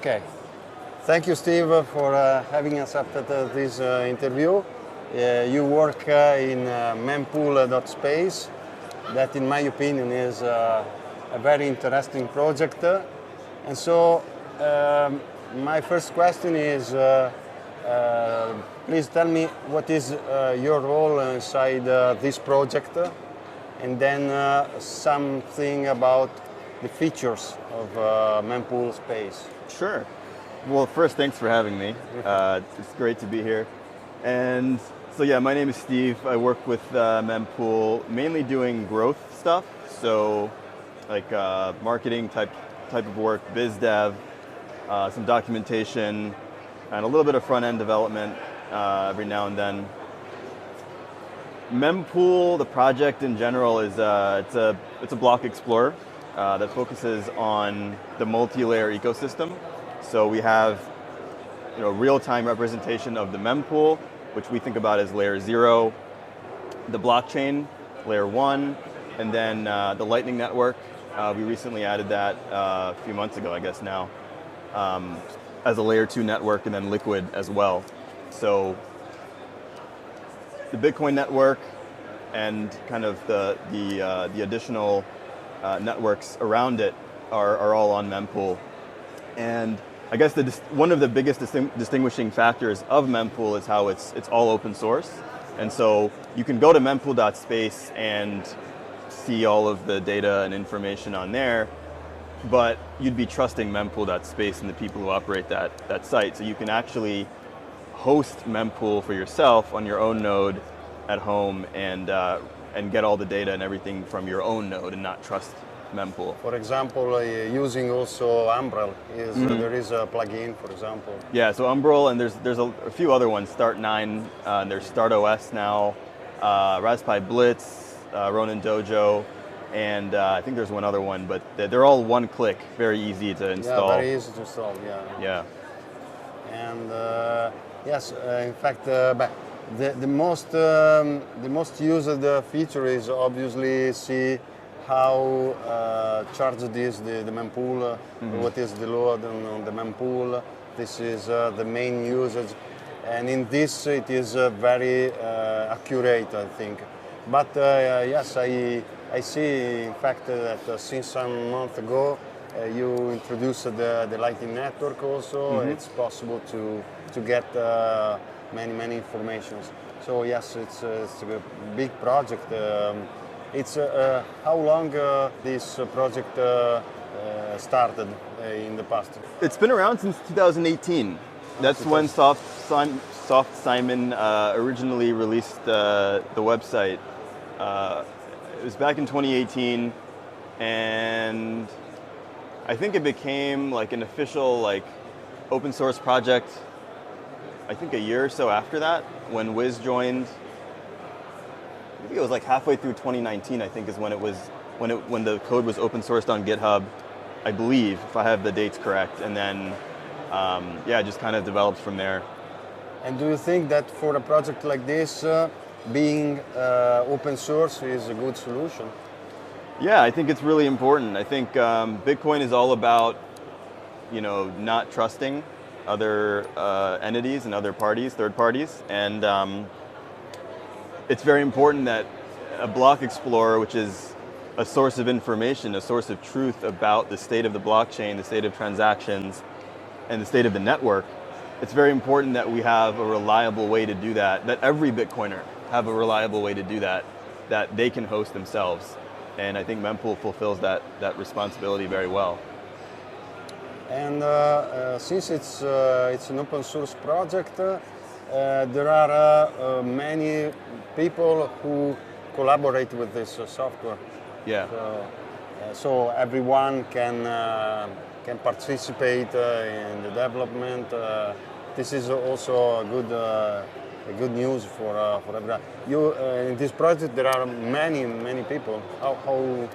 Okay. Thank you, Steve, for having accepted this interview. You work in Mempool.space. That, in my opinion, is a very interesting project. And so, my first question is, please tell me what is your role inside this project, and then something about the features of Mempool Space. Sure. Well, first, thanks for having me. It's great to be here. And so, yeah, my name is Steve. I work with Mempool, mainly doing growth stuff. So, like marketing type of work, biz dev, some documentation, and a little bit of front-end development every now and then. Mempool, the project in general, is it's a block explorer that focuses on the multi-layer ecosystem. So we have, real-time representation of the mempool, which we think about as layer 0, the blockchain, layer 1, and then the Lightning Network. We recently added that a few months ago, I guess now, as a layer 2 network, and then Liquid as well. So the Bitcoin network and kind of the additional networks around it are all on Mempool. And I guess one of the biggest distinguishing factors of Mempool is how it's all open source. And so you can go to mempool.space and see all of the data and information on there, but you'd be trusting mempool.space and the people who operate that site. So you can actually host Mempool for yourself on your own node at home and get all the data and everything from your own node and not trust Mempool. For example, using also Umbrel, there is a plugin, for example. Yeah, so Umbrel, and there's a few other ones, Start9, there's StartOS now, Raspberry Blitz, Ronin Dojo, and I think there's one other one, but they're all one click, very easy to install. Yeah, very easy to install, yeah. Yeah. And yes, in fact, the most used feature is obviously see how charged is the mempool, what is the load on the mempool. This is the main usage, and in this it is very accurate, I think. But yes, I see in fact that since some month ago you introduced the Lightning Network also. It's possible to get many informations. So yes, it's a big project. It's how long this project started in the past? It's been around since 2018. That's when Soft Simon originally released the website. It was back in 2018, and I think it became like an official open source project, I think a year or so after that, when Wiz joined. I think it was like halfway through 2019, I think, is when the code was open sourced on GitHub, I believe, if I have the dates correct. And then, it just kind of developed from there. And do you think that for a project like this, being open source is a good solution? Yeah, I think it's really important. I think Bitcoin is all about, not trusting other entities and other parties, third parties, and it's very important that a block explorer, which is a source of information, a source of truth about the state of the blockchain, the state of transactions, and the state of the network, it's very important that we have a reliable way to do that every Bitcoiner have a reliable way to do that they can host themselves. And I think Mempool fulfills that responsibility very well. And since it's an open source project, there are many people who collaborate with this software. Yeah. So everyone can participate in the development. This is also a good news for everyone. In this project there are many people. How?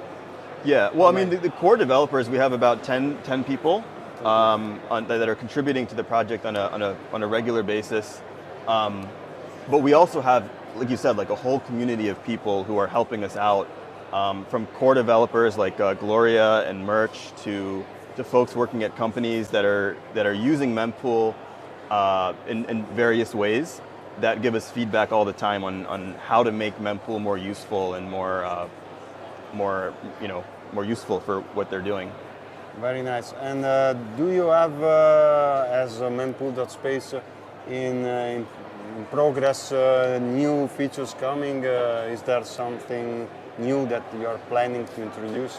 Yeah. Well, I mean, the core developers, we have about 10 people that are contributing to the project on a regular basis. But we also have, like you said, a whole community of people who are helping us out, from core developers like Gloria and Merch to to folks working at companies that are using Mempool in various ways that give us feedback all the time on how to make Mempool more useful and more useful for what they're doing. Very nice. And do you have, as Mempool.space, in progress, new features coming? Is there something new that you are planning to introduce?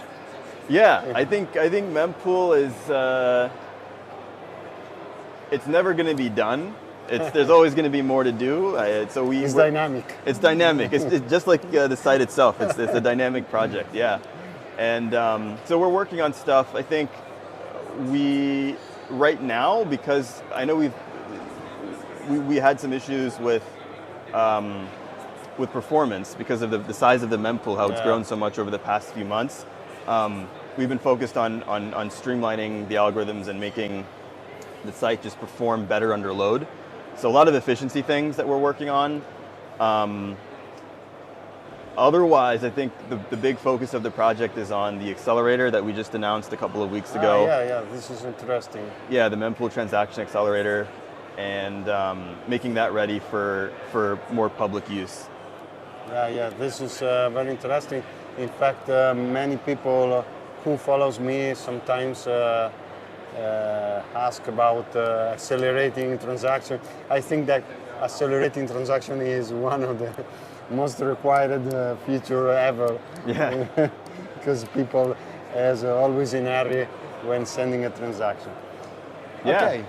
Yeah, I think Mempool is it's never going to be done. There's always going to be more to do. It's dynamic. It's dynamic. It's just like the site itself. It's a dynamic project. Yeah, and so we're working on stuff. I think we right now, because I know we had some issues with performance because of the size of the Mempool, how it's grown so much over the past few months. We've been focused on streamlining the algorithms and making the site just perform better under load. So a lot of efficiency things that we're working on. Otherwise, I think the big focus of the project is on the accelerator that we just announced a couple of weeks ago. Yeah, this is interesting. Yeah, the Mempool transaction accelerator, and making that ready for more public use. Yeah, this is very interesting. In fact, many people who follows me sometimes ask about accelerating transaction. I think that accelerating transaction is one of the most required feature ever. Yeah. Because people is always in hurry when sending a transaction. Yeah.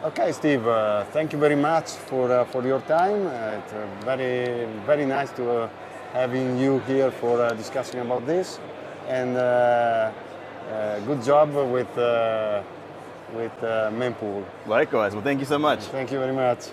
Okay, Steve. Thank you very much for your time. It's very, very nice to having you here for discussing about this, and good job with Mempool. Likewise. Well, thank you so much. Thank you very much.